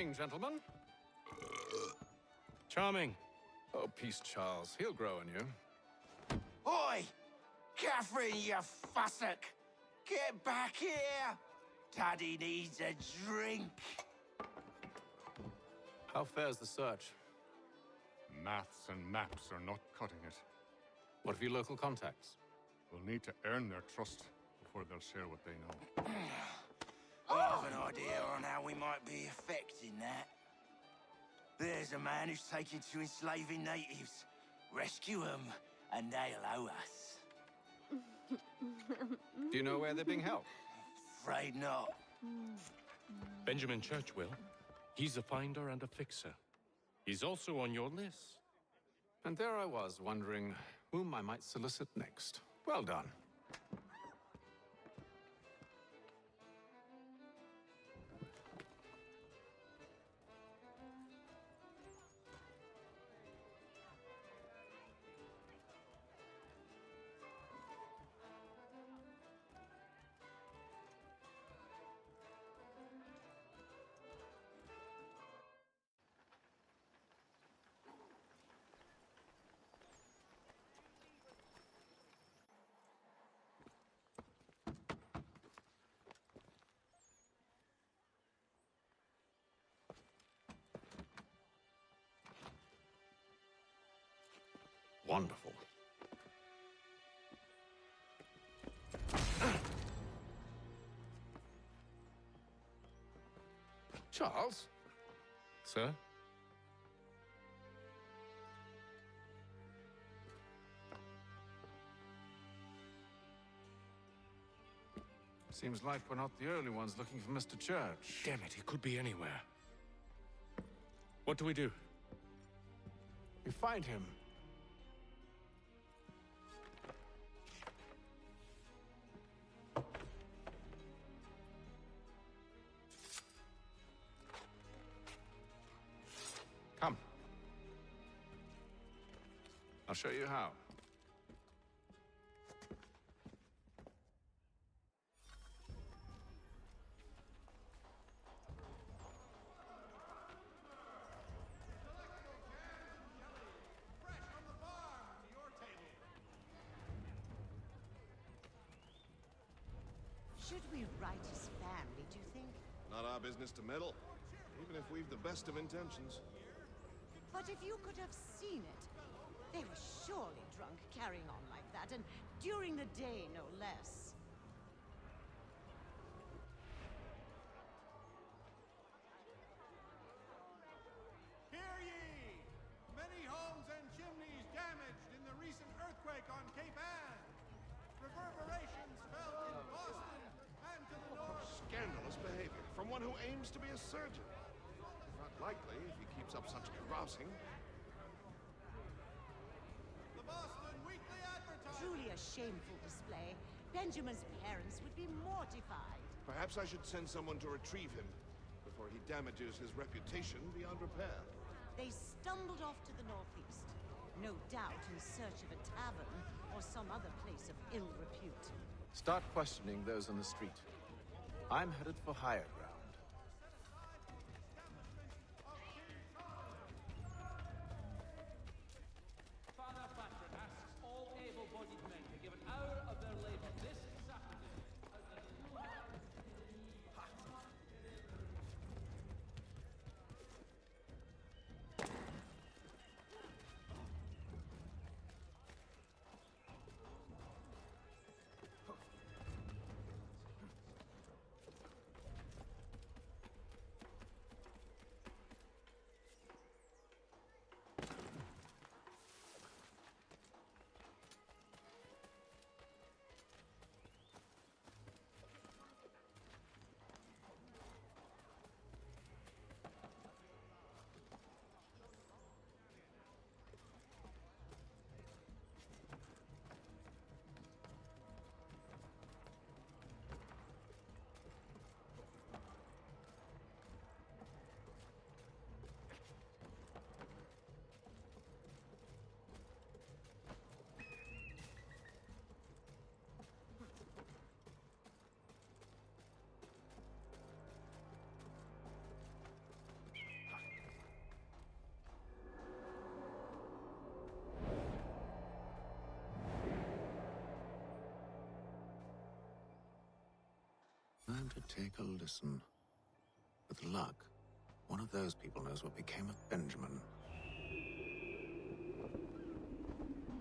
evening, gentlemen. Charming. Oh, peace, Charles. He'll grow on you. Oi! Catherine, you fussock! Get back here! Daddy needs a drink. How fares the search? Maths and maps are not cutting it. What of your local contacts? We'll need to earn their trust before they'll share what they know. I have an idea on how we might be affecting that. There's a man who's taken to enslaving natives. Rescue them, and they'll owe us. Do you know where they're being held? Afraid not. Benjamin Churchwill. He's a finder and a fixer. He's also on your list. And there I was, wondering whom I might solicit next. Well done. Wonderful. Charles? Sir? Seems like we're not the only ones looking for Mr. Church. Damn it, he could be anywhere. What do we do? We find him. Come. I'll show you how. Should we write his family, do you think? Not our business to meddle, even if we've the best of intentions. But if you could have seen it, they were surely drunk carrying on like that, and during the day, no less. Hear ye! Many homes and chimneys damaged in the recent earthquake on Cape Ann. Reverberations felt in Boston and to the north. Scandalous behavior from one who aims to be a surgeon. Not likely if he keeps up such carousing. The Boston Weekly Advertiser. Truly a shameful display. Benjamin's parents would be mortified. Perhaps I should send someone to retrieve him before he damages his reputation beyond repair. They stumbled off to the northeast, no doubt in search of a tavern or some other place of ill repute. Start questioning those on the street. I'm headed for higher ground. Father Patron asks all able-bodied men to give an hour of their labor this Saturday. Time to take a listen. With luck, one of those people knows what became of Benjamin.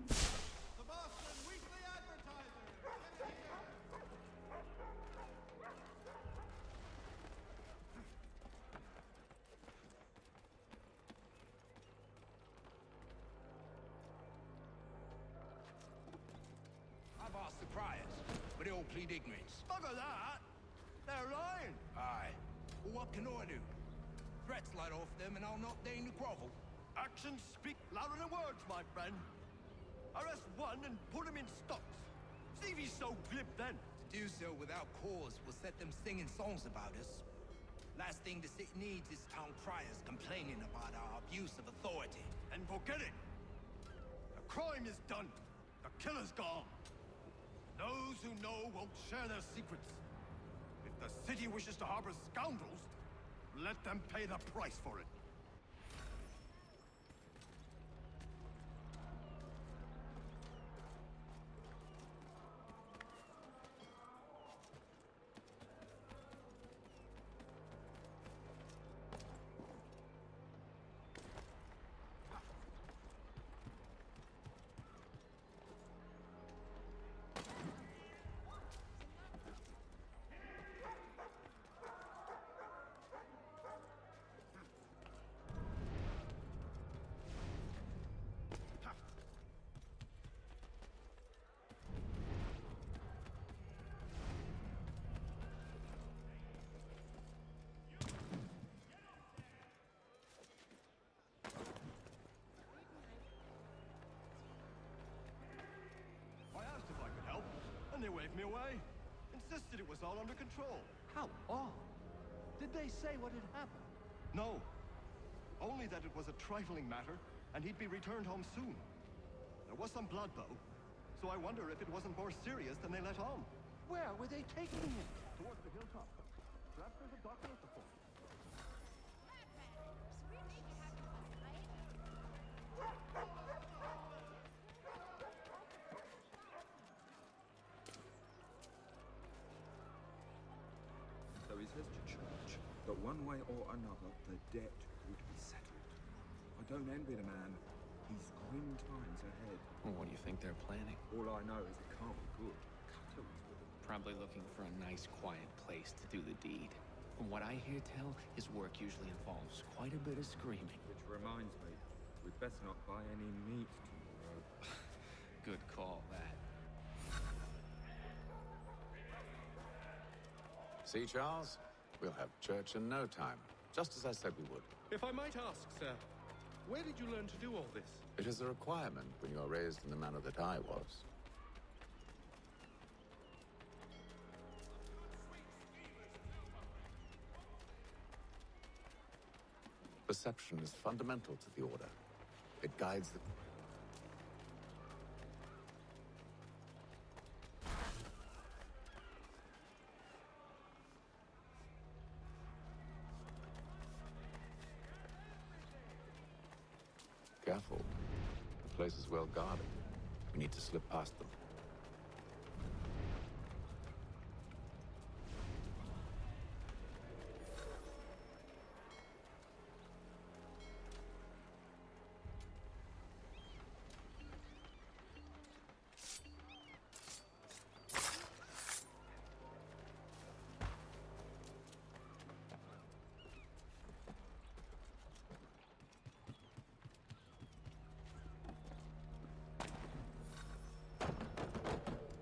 The Boston Weekly Advertiser. Get in here. I've asked the criers, but they all plead ignorance. Bugger that! They're lying! Aye. Well, what can I do? Threats light off them and I'll not deign to grovel. Actions speak louder than words, my friend. Arrest one and put him in stocks. See if he's so glib then. To do so without cause will set them singing songs about us. Last thing the city needs is town criers complaining about our abuse of authority. And forget it. The crime is done. The killer's gone. Those who know won't share their secrets. If the city wishes to harbor scoundrels, let them pay the price for it. I asked if I could help, and they waved me away. Insisted it was all under control. How odd. Did they say what had happened? No. Only that it was a trifling matter, and he'd be returned home soon. There was some blood, though, so I wonder if it wasn't more serious than they let on. Where were they taking him? Towards the hilltop. Perhaps there's a doctor at the fort. So he says to church that one way or another the debt would be settled. I don't envy the man. He's grim times ahead. Well, what do you think they're planning? All I know is it can't be good. Cuttles with him. Probably looking for a nice, quiet place to do the deed. From what I hear tell, his work usually involves quite a bit of screaming. Which reminds me, we'd best not buy any meat tomorrow. Good call, that. See, Charles? We'll have church in no time, just as I said we would. If I might ask, sir, where did you learn to do all this? It is a requirement when you are raised in the manner that I was. Perception is fundamental to the Order. It guides the... Careful. The place is well guarded. We need to slip past them.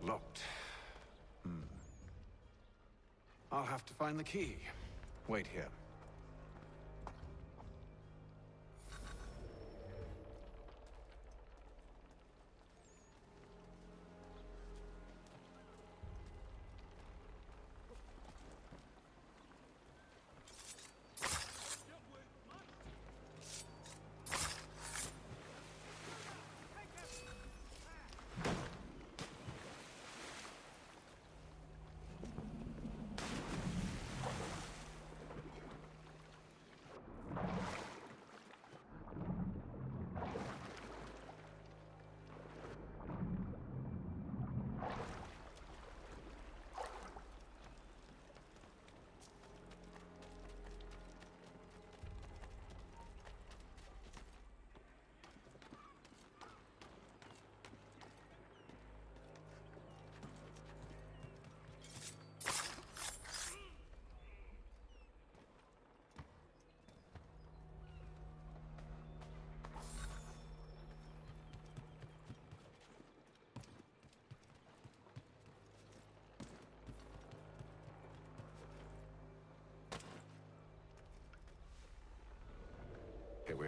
Locked. I'll have to find the key. Wait here.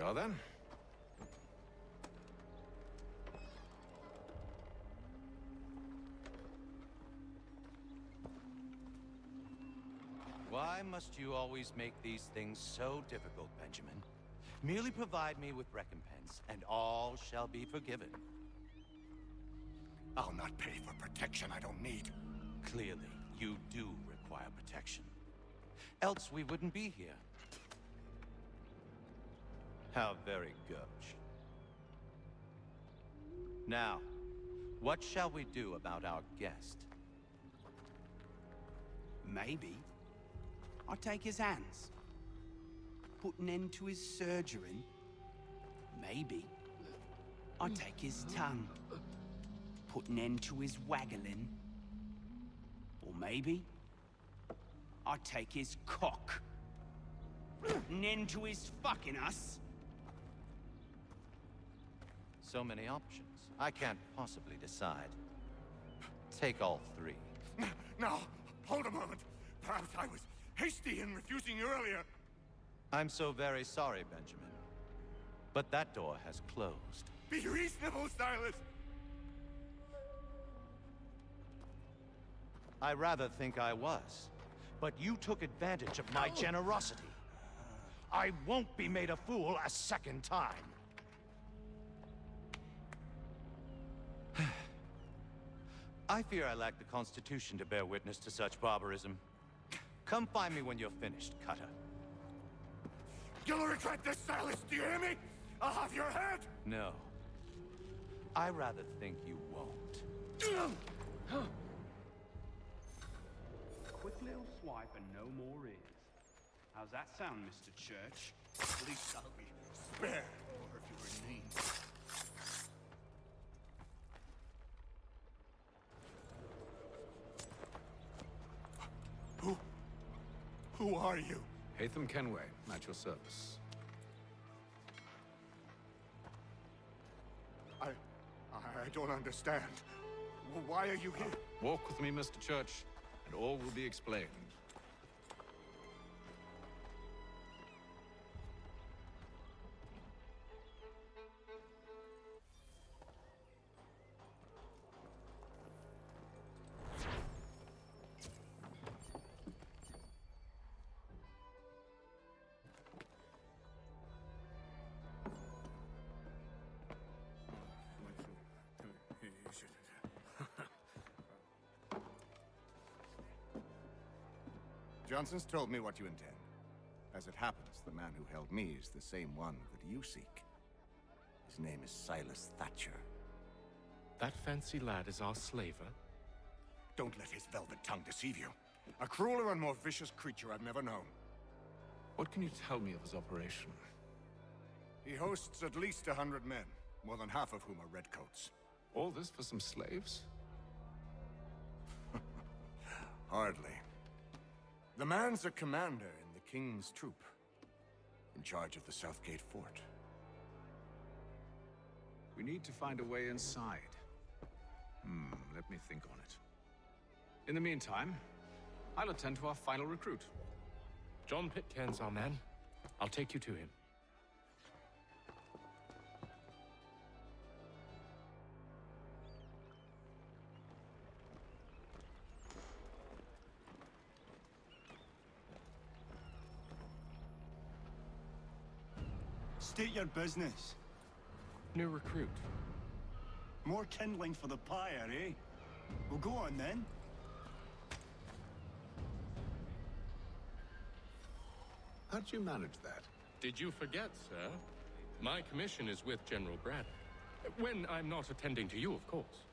are, then. Why must you always make these things so difficult, Benjamin? Merely provide me with recompense, and all shall be forgiven. I'll not pay for protection I don't need. Clearly, you do require protection. Else we wouldn't be here. How very gauche. Now, what shall we do about our guest? Maybe I'll take his hands. Put an end to his surgery. Maybe I'll take his tongue. Put an end to his waggling. Or maybe I'll take his cock. Put an end to his fucking us. So many options. I can't possibly decide. Take all three. No, hold a moment. Perhaps I was hasty in refusing you earlier. I'm so very sorry, Benjamin. But that door has closed. Be reasonable, Silas. I rather think I was. But you took advantage of my generosity. I won't be made a fool a second time. I fear I lack the constitution to bear witness to such barbarism. Come find me when you're finished, Cutter. You'll regret this, Silas, do you hear me? I'll have your head! No. I rather think you won't. A quick little swipe and no more is. How's that sound, Mr. Church? At least I'll be spared, or if you were mean. Who are you? Hatham Kenway, at your service. I don't understand. Why are you here? Walk with me, Mr. Church, and all will be explained. Johnson's told me what you intend. As it happens, the man who held me is the same one that you seek. His name is Silas Thatcher. That fancy lad is our slaver? Don't let his velvet tongue deceive you. A crueler and more vicious creature I've never known. What can you tell me of his operation? He hosts at least 100 men, more than half of whom are redcoats. All this for some slaves? Hardly. The man's a commander in the King's troop, in charge of the Southgate Fort. We need to find a way inside. Let me think on it. In the meantime, I'll attend to our final recruit. John Pitcairn's our man. I'll take you to him. State your business. New recruit. More kindling for the pyre, eh? Well, go on then. How'd you manage that? Did you forget, sir? My commission is with General Braddock. When I'm not attending to you, of course.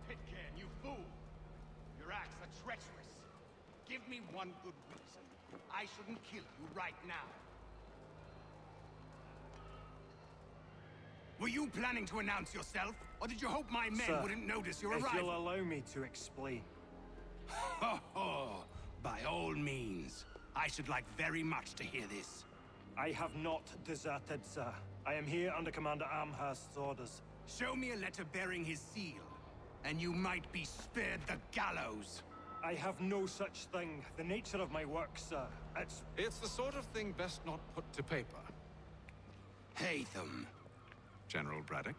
Pitcairn, you fool! Your acts are treacherous. Give me one good reason I shouldn't kill you right now. Were you planning to announce yourself, or did you hope my men wouldn't notice your arrival? If you'll allow me to explain. Ho ho! By all means. I should like very much to hear this. I have not deserted, sir. I am here under Commander Amherst's orders. Show me a letter bearing his seal, and you might be spared the gallows. I have no such thing. The nature of my work, sir. It's the sort of thing best not put to paper. Hatham. General Braddock?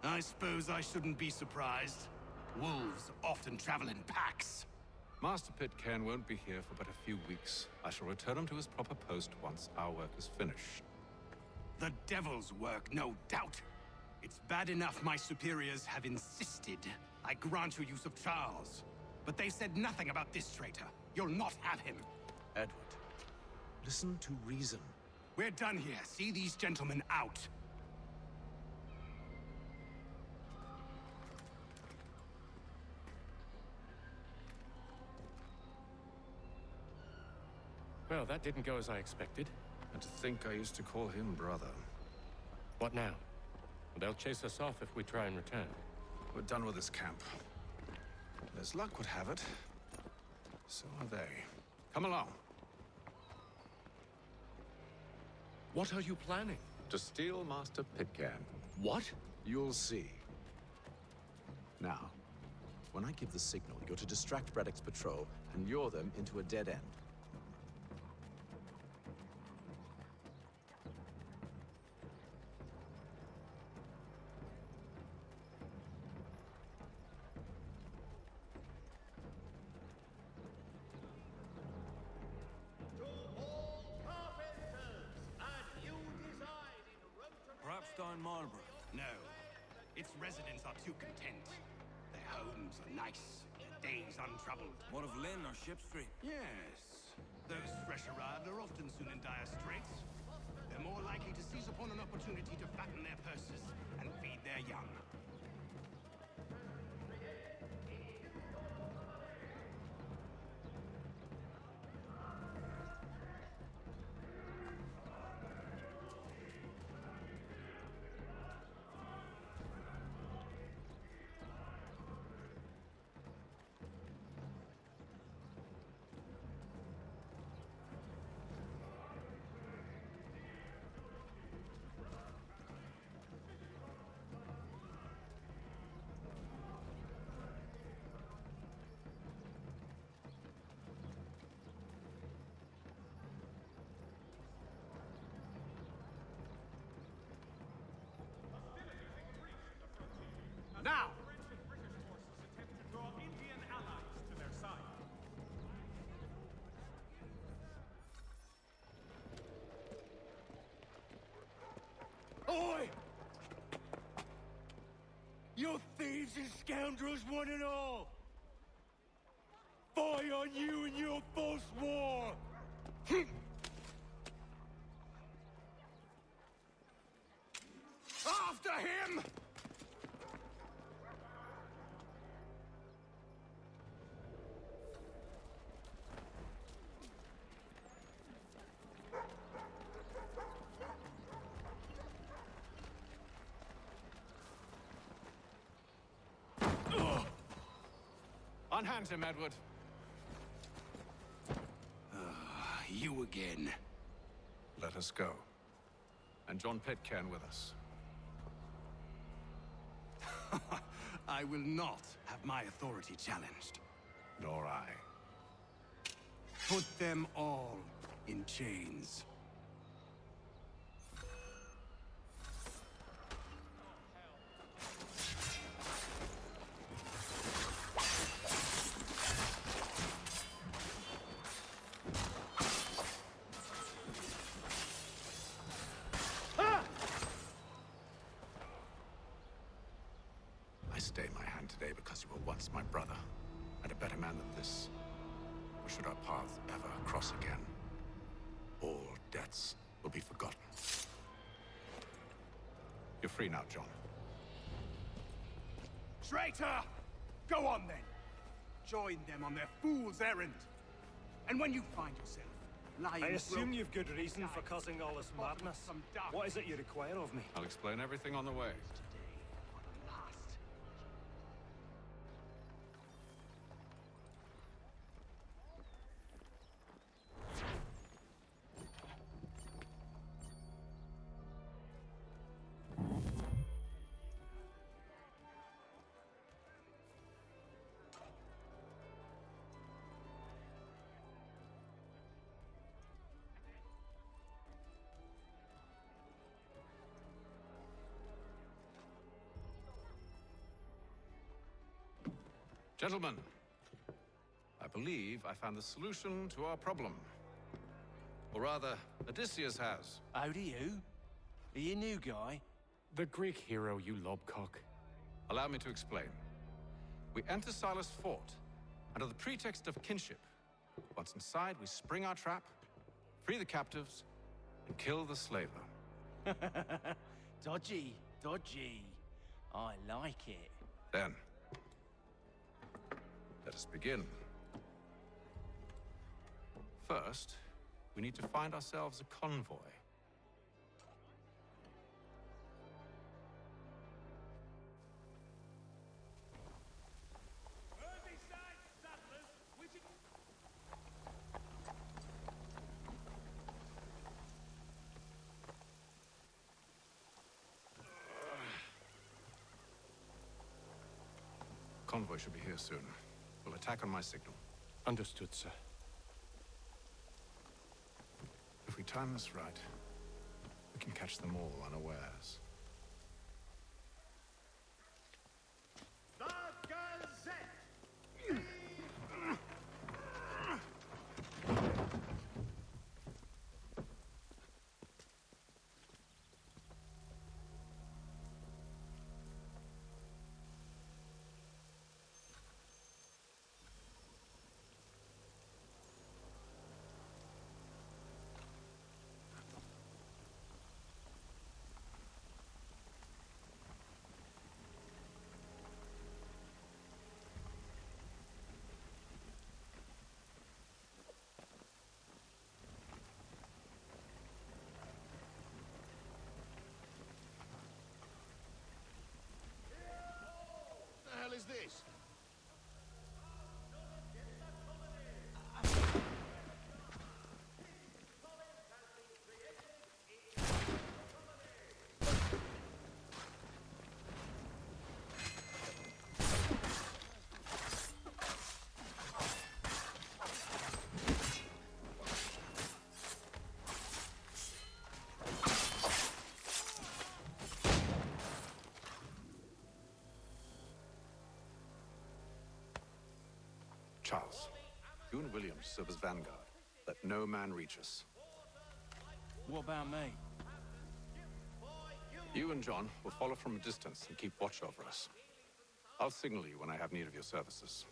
I suppose I shouldn't be surprised. Wolves often travel in packs. Master Pitcairn won't be here for but a few weeks. I shall return him to his proper post once our work is finished. The devil's work, no doubt. It's bad enough my superiors have insisted I grant you use of Charles. But they said nothing about this traitor. You'll not have him. Edward, listen to reason. We're done here. See these gentlemen out. Well, that didn't go as I expected. And to think I used to call him brother. What now? They'll chase us off if we try and return. We're done with this camp. As luck would have it, so are they. Come along. What are you planning? To steal Master Pitcairn. What? You'll see. Now, when I give the signal, you're to distract Braddock's patrol and lure them into a dead end. Perhaps down Marlborough? No. Its residents are too content. Their homes are nice, their days untroubled. What of Lynn or Ship Street? Yes. Those fresh arrived are often soon in dire straits. They're more likely to seize upon an opportunity to fatten their purses and feed their young. Now! Oi! You thieves and scoundrels, one and all! Fie on you and your false war! After him! Unhand him, Edward. You again. Let us go. And John Pitcairn with us. I will not have my authority challenged. Nor I. Put them all in chains. I stay my hand today because you were once my brother, and a better man than this. Or should our paths ever cross again, all debts will be forgotten. You're free now, John. Traitor! Go on then! Join them on their fool's errand! And when you find yourself lying... I assume you've good reason for causing all this madness. What is it you require of me? I'll explain everything on the way. Gentlemen, I believe I found the solution to our problem. Or rather, Odysseus has. How do you? Are you a new guy? The Greek hero, you lobcock. Allow me to explain. We enter Silas' fort under the pretext of kinship. Once inside, we spring our trap, free the captives, and kill the slaver. Dodgy, dodgy. I like it. Then, let us begin. First, we need to find ourselves a convoy. Convoy should be here soon. We'll attack on my signal. Understood, sir. If we time this right, we can catch them all unawares. What the hell is this? Charles, you and William serve as vanguard. Let no man reach us. What about me? You and John will follow from a distance and keep watch over us. I'll signal you when I have need of your services.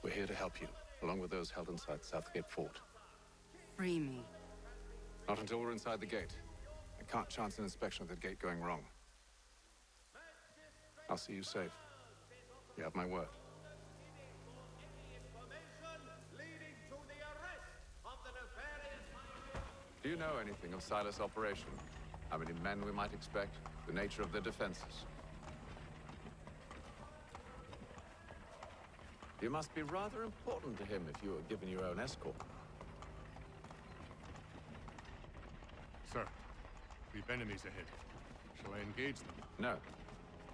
We're here to help you, along with those held inside Southgate Fort. Free me. Not until we're inside the gate. I can't chance an inspection of the gate going wrong. I'll see you safe. You have my word. Do you know anything of Silas' operation? How many men we might expect? The nature of their defenses? You must be rather important to him if you are given your own escort. Sir, we've enemies ahead. Shall I engage them? No.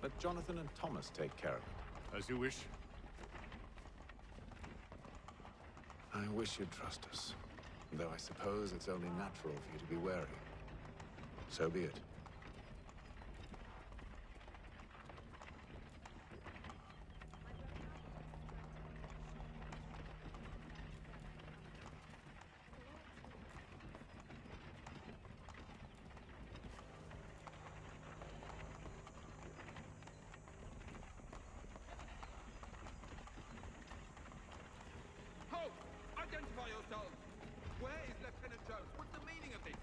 Let Jonathan and Thomas take care of it. As you wish. I wish you'd trust us. Though I suppose it's only natural for you to be wary. So be it. Halt! Identify yourselves! Where is Lieutenant Jones? What's the meaning of this?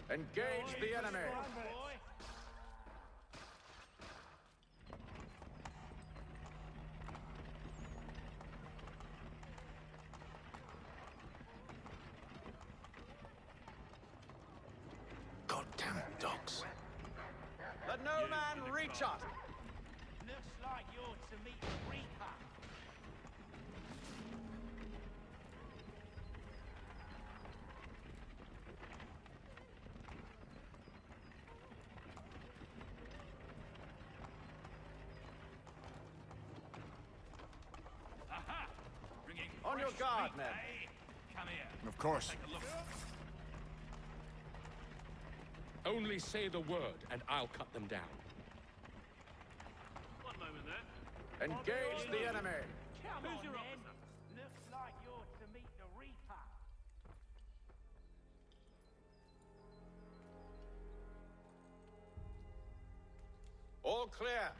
Engage the enemy! Goddamn dogs. Let no man reach us! Looks like you're to meet the Reaper. On your guard, men. Come here. Of course. Only say the word, and I'll cut them down. One moment there. Engage the enemy! Come on, then. Looks like you're to meet the Reaper. All clear.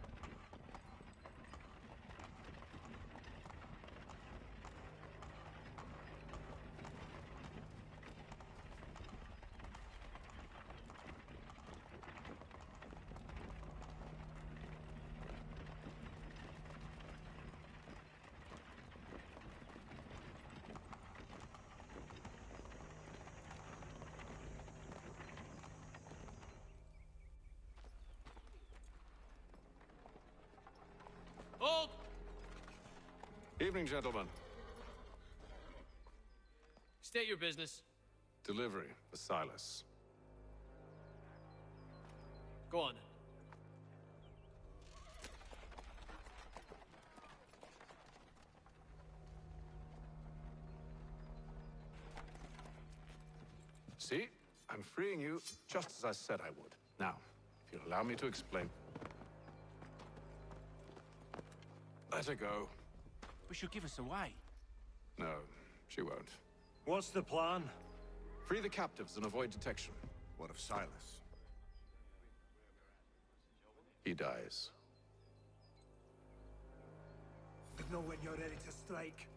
Hold! Evening, gentlemen. State your business. Delivery for Silas. Go on. See? I'm freeing you just as I said I would. Now, if you'll allow me to explain. Let her go. But she'll give us away. No, she won't. What's the plan? Free the captives and avoid detection. What of Silas? He dies. Know when you're ready to strike.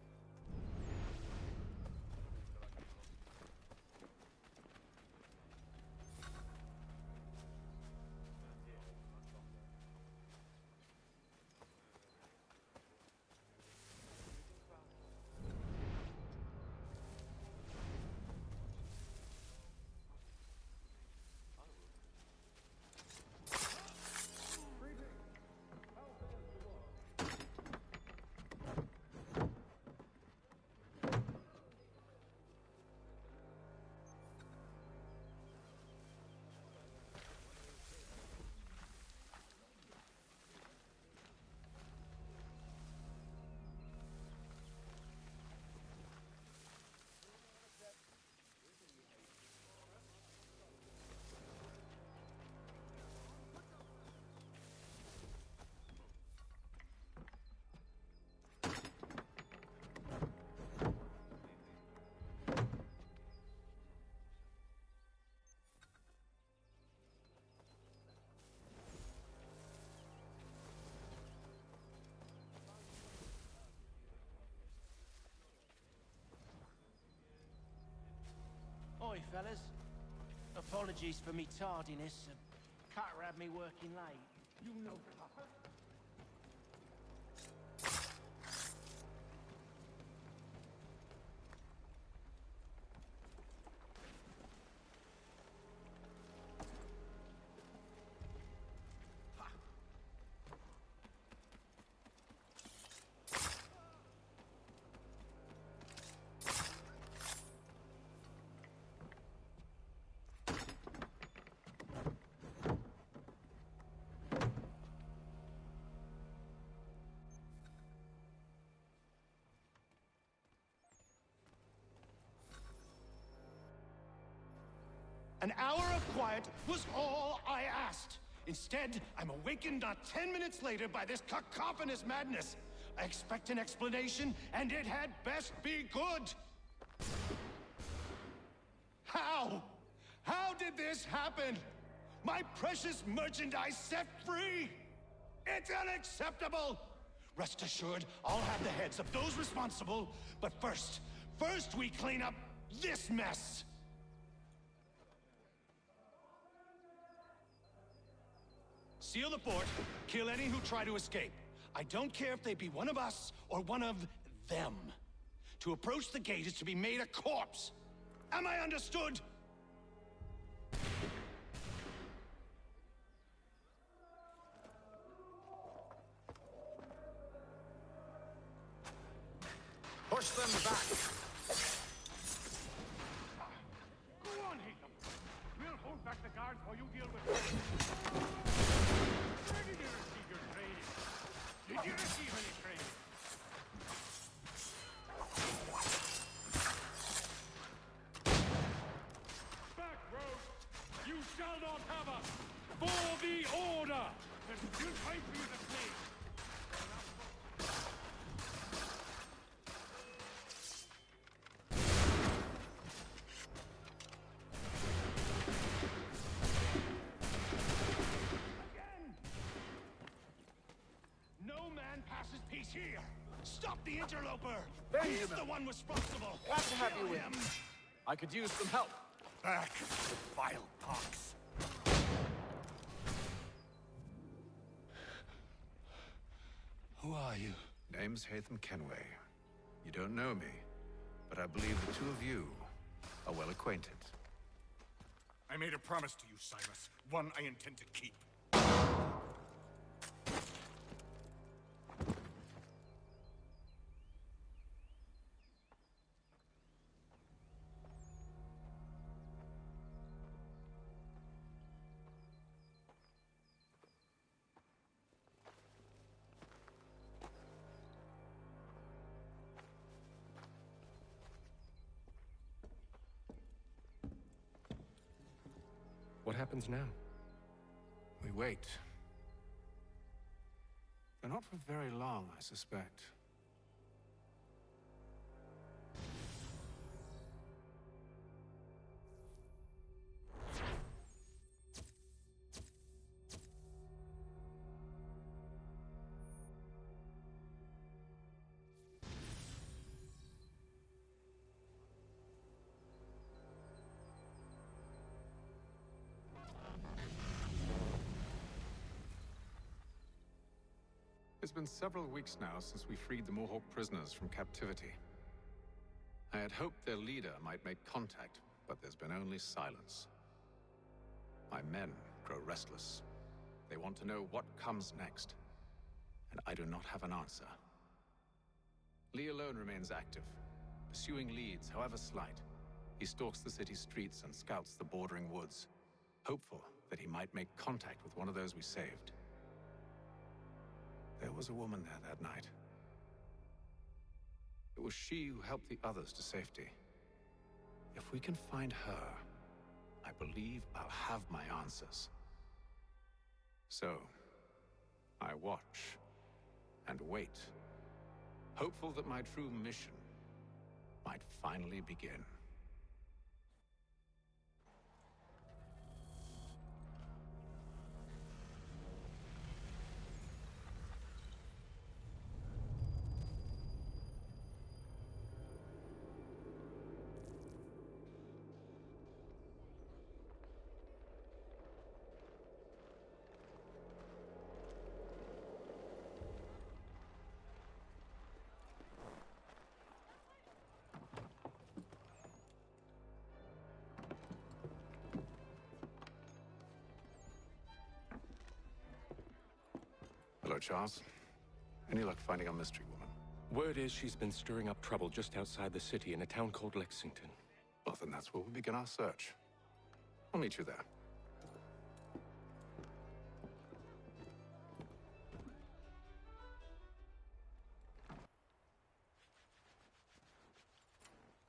Oi, fellas. Apologies for me tardiness. Cutter had me working late. You know Cutter? An hour of quiet was all I asked. Instead, I'm awakened not 10 minutes later by this cacophonous madness. I expect an explanation, and it had best be good. How? How did this happen? My precious merchandise set free? It's unacceptable! Rest assured, I'll have the heads of those responsible, but first we clean up this mess! Seal the fort, kill any who try to escape. I don't care if they be one of us or one of them. To approach the gate is to be made a corpse. Am I understood? Push them back! Go on, Haytham. We'll hold back the guards while you deal with them. Where did you receive your training? Did you receive any training? shall not have us! For the Order! There's still time for you to flee! No man passes peace here! Stop the interloper! Benjamin. He's the one responsible! Glad to have you with him! me. I could use some help. Back, vile pox! Who are you? Name's Hatham Kenway. You don't know me, but I believe the two of you are well acquainted. I made a promise to you, Cyrus. One I intend to keep. What happens now? We wait. But not for very long, I suspect. It's been several weeks now since we freed the Mohawk prisoners from captivity. I had hoped their leader might make contact, but there's been only silence. My men grow restless. They want to know what comes next, and I do not have an answer. Lee alone remains active, pursuing leads, however slight. He stalks the city streets and scouts the bordering woods, hopeful that he might make contact with one of those we saved. There was a woman there that night. It was she who helped the others to safety. If we can find her, I believe I'll have my answers. So, I watch and wait, hopeful that my true mission might finally begin. Hello, Charles. Any luck finding our mystery woman? Word is she's been stirring up trouble just outside the city in a town called Lexington. Well, then that's where we begin our search. I'll meet you there.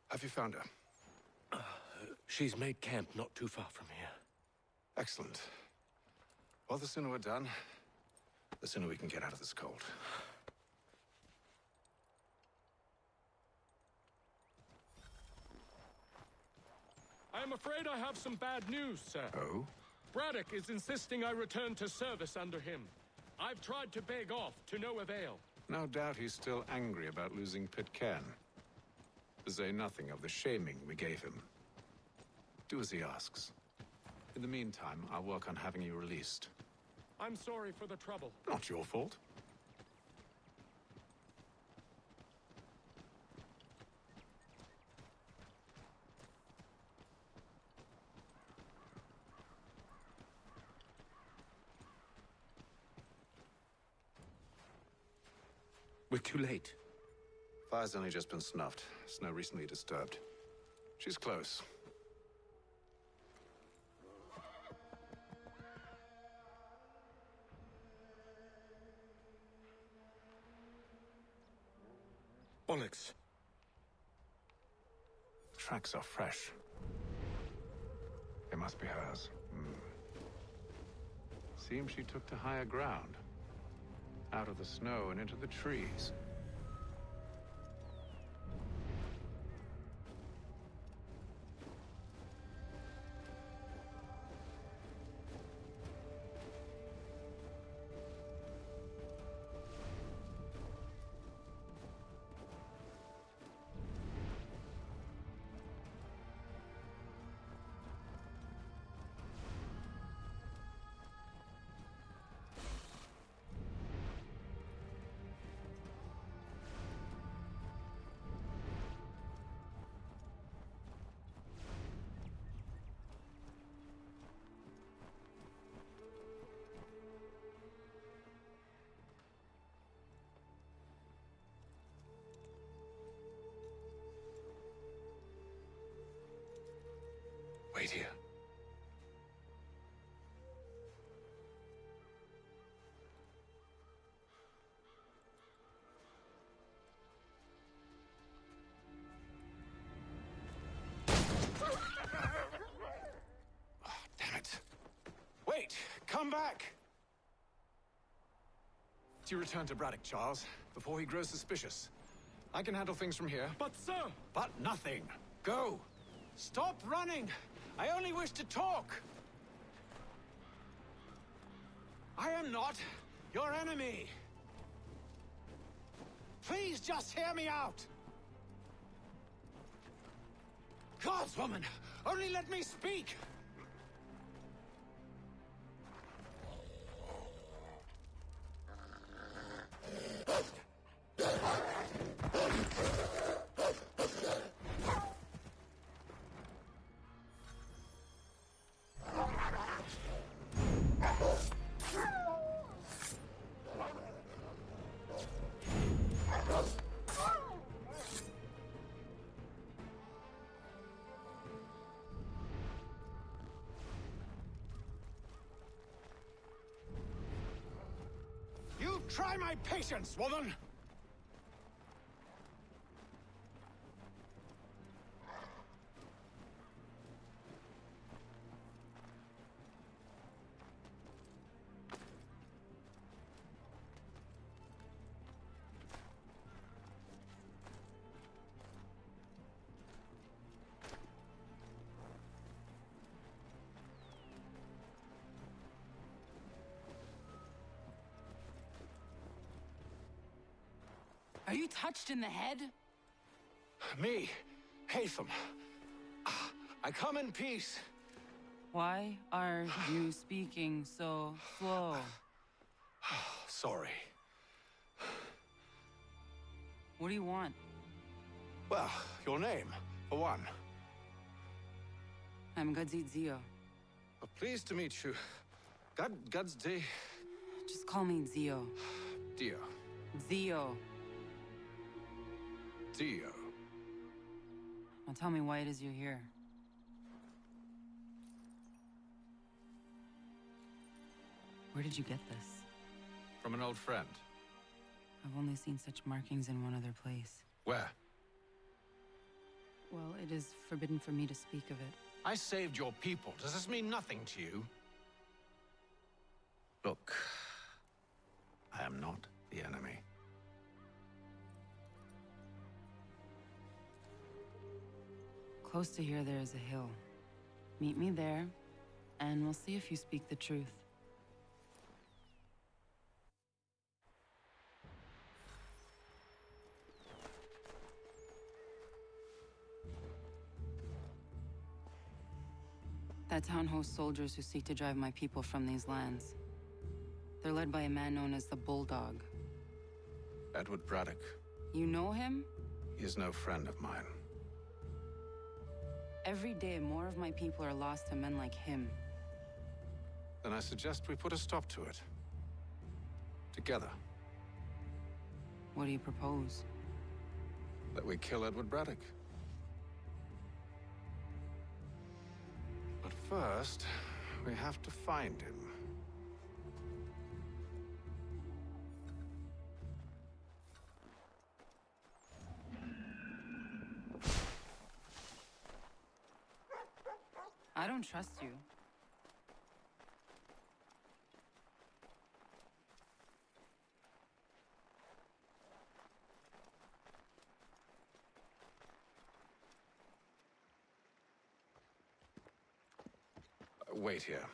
Have you found her? She's made camp not too far from here. Excellent. Well, the sooner we're done, the sooner we can get out of this cold. I'm afraid I have some bad news, sir. Oh? Braddock is insisting I return to service under him. I've tried to beg off, to no avail. No doubt he's still angry about losing Pitcairn. To say nothing of the shaming we gave him. Do as he asks. In the meantime, I'll work on having you released. I'm sorry for the trouble. Not your fault. We're too late. Fire's only just been snuffed. Snow recently disturbed. She's close. Onyx. The tracks are fresh. They must be hers. Seems she took to higher ground. Out of the snow and into the trees. Wait here. Oh, damn it. Wait! Come back! Do you return to Braddock, Charles, before he grows suspicious? I can handle things from here. But, sir! But nothing. Go! Stop running! I only wish to talk! I am not your enemy! Please just hear me out! Gods, woman! Only let me speak! You try my patience, woman! Are you touched in the head? Me, Hatham. I come in peace. Why are you speaking so slow? Sorry. What do you want? Well, your name, for one. I'm Gadzit Zio. Pleased to meet you. God's day. Just call me Zio. Dio. Zio. Dio. Now tell me why it is you're here. Where did you get this? From an old friend. I've only seen such markings in one other place. Where? Well, it is forbidden for me to speak of it. I saved your people. Does this mean nothing to you? Look, I am not the enemy. Close to here, there is a hill. Meet me there, and we'll see if you speak the truth. That town hosts soldiers who seek to drive my people from these lands. They're led by a man known as the Bulldog. Edward Braddock. You know him? He is no friend of mine. Every day, more of my people are lost to men like him. Then I suggest we put a stop to it. Together. What do you propose? That we kill Edward Braddock. But first, we have to find him. I don't trust you. Wait here.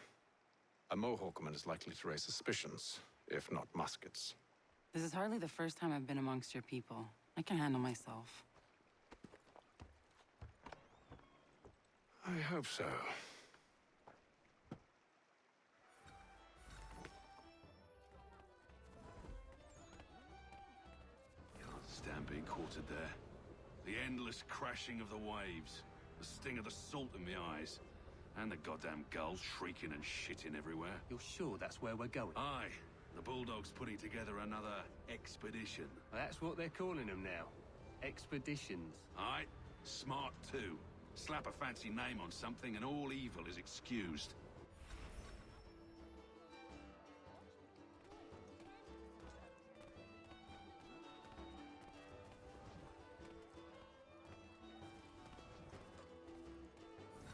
A Mohawkman is likely to raise suspicions, if not muskets. This is hardly the first time I've been amongst your people. I can handle myself. I hope so. Can't stand being quartered there. The endless crashing of the waves, the sting of the salt in my eyes, and the goddamn gulls shrieking and shitting everywhere. You're sure that's where we're going? Aye. The Bulldog's putting together another expedition. That's what they're calling them now. Expeditions. Aye. Smart too. Slap a fancy name on something and all evil is excused.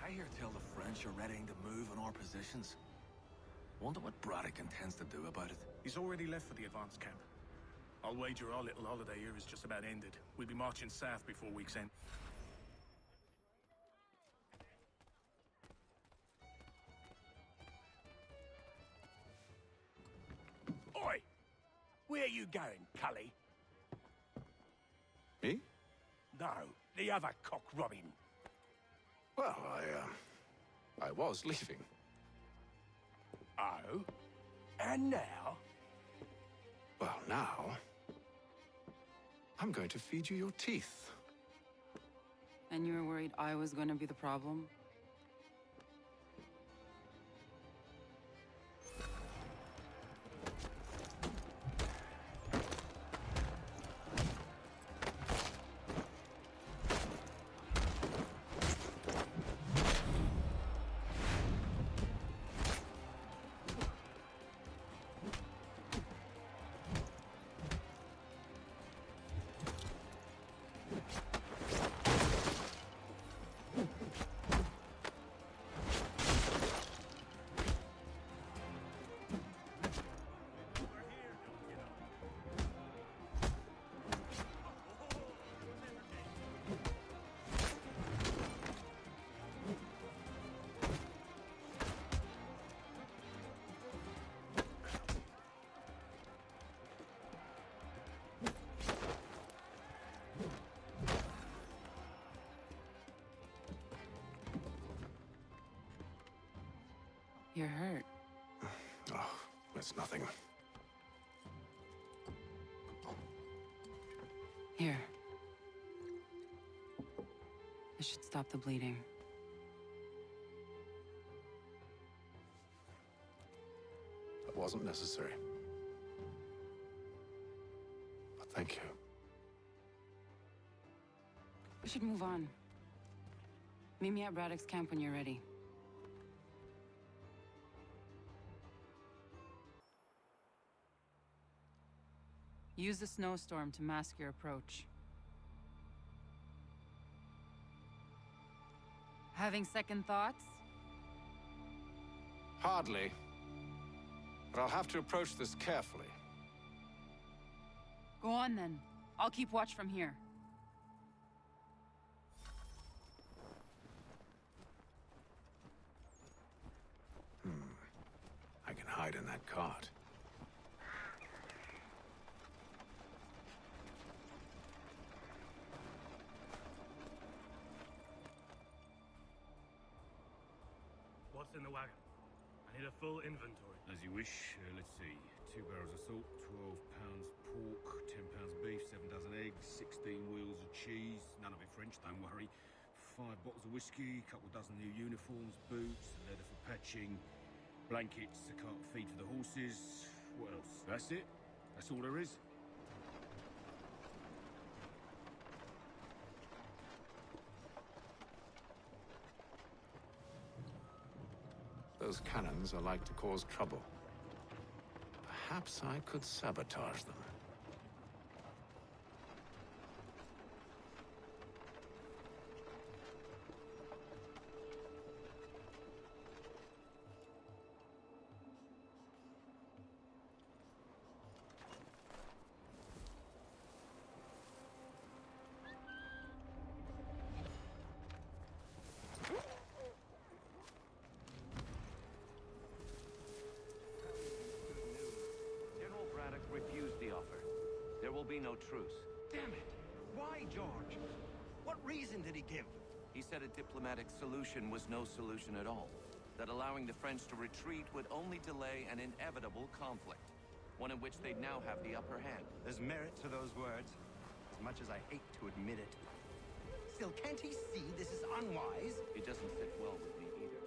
I hear tell the French are readying to move on our positions. Wonder what Braddock intends to do about it. He's already left for the advance camp. I'll wager our little holiday here is just about ended. We'll be marching south before week's end. Oi! Where you going, Cully? Me? No, the other cock Robin. Well, I was leaving. Oh? And now? Well, now... I'm going to feed you your teeth. And you were worried I was going to be the problem? You're hurt. Oh, it's nothing. Here. This should stop the bleeding. That wasn't necessary. But thank you. We should move on. Meet me at Braddock's camp when you're ready. Use the snowstorm to mask your approach. Having second thoughts? Hardly. But I'll have to approach this carefully. Go on then. I'll keep watch from here. I can hide in that cart. What's in the wagon? I need a full inventory. As you wish. Let's see. 2 barrels of salt, 12 pounds pork, 10 pounds beef, 7 dozen eggs, 16 wheels of cheese. None of it French, don't worry. 5 bottles of whiskey, a couple dozen new uniforms, boots, leather for patching, blankets, a cart of feed for the horses. What else? That's it. That's all there is. Those cannons are like to cause trouble. Perhaps I could sabotage them. be no truce. Damn it! Why, George? What reason did he give? He said a diplomatic solution was no solution at all. That allowing the French to retreat would only delay an inevitable conflict. One in which they'd now have the upper hand. There's merit to those words, as much as I hate to admit it. Still, can't he see this is unwise? It doesn't sit well with me either.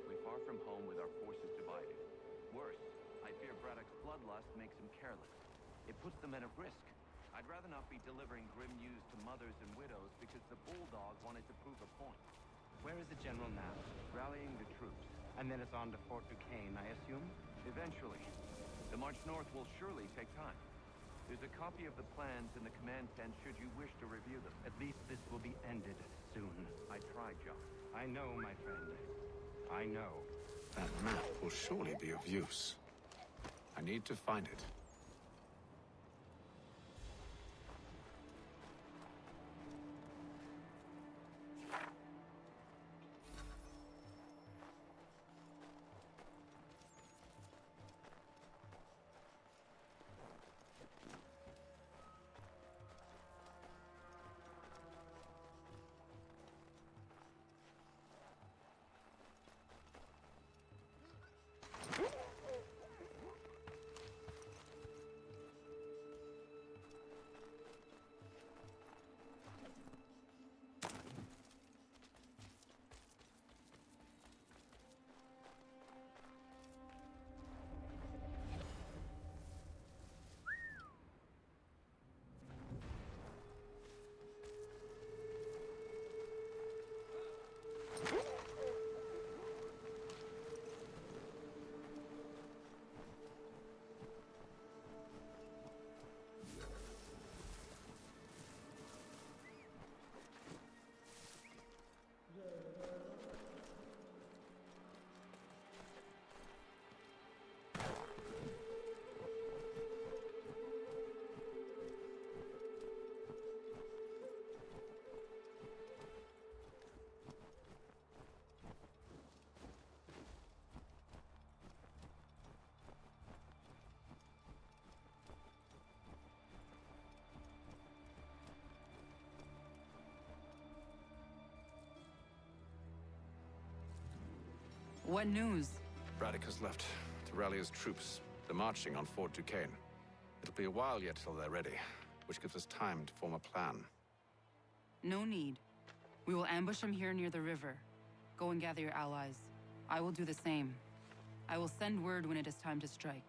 We're far from home with our forces divided. Worse, I fear Braddock's bloodlust makes him careless. It puts the men at risk. I'd rather not be delivering grim news to mothers and widows because the bulldog wanted to prove a point. Where is the general now? Rallying the troops. And then it's on to Fort Duquesne, I assume? Eventually. The march north will surely take time. There's a copy of the plans in the command tent should you wish to review them. At least this will be ended soon. I tried, John. I know, my friend. I know. That map will surely be of use. I need to find it. What news? Braddock has left to rally his troops. They're marching on Fort Duquesne. It'll be a while yet till they're ready, which gives us time to form a plan. No need. We will ambush him here near the river. Go and gather your allies. I will do the same. I will send word when it is time to strike.